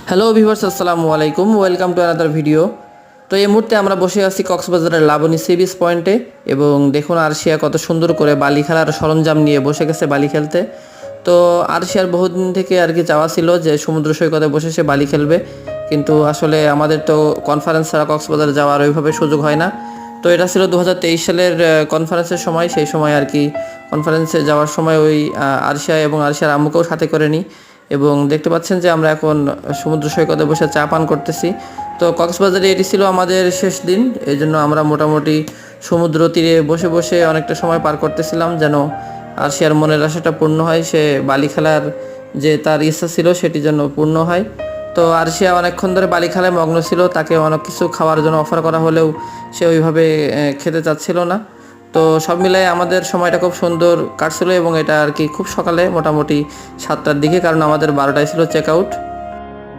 Hello viewers, আসসালামু আলাইকুম। Welcome to another video. তো এই মুহূর্তে আমরা বসে আছি কক্সবাজারের লাবণী সি বিচ পয়েন্টে এবং দেখুন আরশিয়া কত সুন্দর করে বালি খেলার সরঞ্জাম নিয়ে বসে গেছে বালি খেলতে। তো আরশিয়ার বহুদিন থেকে আর কি চাওয়া ছিল যে সমুদ্র সৈকতে বসে সে বালি খেলবে, কিন্তু আসলে আমাদের তো কনফারেন্স ছাড়া কক্সবাজার যাওয়ার ওইভাবে সুযোগ হয় না। তো এটা ছিল 2023 সালের কনফারেন্সের সময়। সেই সময় আর কি কনফারেন্সে যাওয়ার সময় ওই আরশিয়া এবং আরশিয়ার আম্মুকেও সাথে করে নিই এবং দেখতে পাচ্ছেন যে আমরা এখন সমুদ্র সৈকতে বসে চা পান করতেছি। তো কক্সবাজারে এটি ছিল আমাদের শেষ দিন, এই জন্য আমরা মোটামুটি সমুদ্র তীরে বসে বসে অনেকটা সময় পার করতেছিলাম যেন আরশিয়ার মনের আশাটা পূর্ণ হয়, সে বালি খেলার যে তার ইচ্ছা ছিল সেটি যেন পূর্ণ হয়। তো আরশিয়া অনেকক্ষণ ধরে বালি খেলায় মগ্ন ছিল, তাকে অনেক কিছু খাওয়ার জন্য অফার করা হলেও সে ওইভাবে খেতে চাচ্ছিল না। তো সব মিলাই আমাদের সময়টা খুব সুন্দর কাটছিল এবং এটা আর কি খুব সকালে মোটামুটি 7টার দিকে, কারণ আমাদের 12টায় ছিল চেক আউট।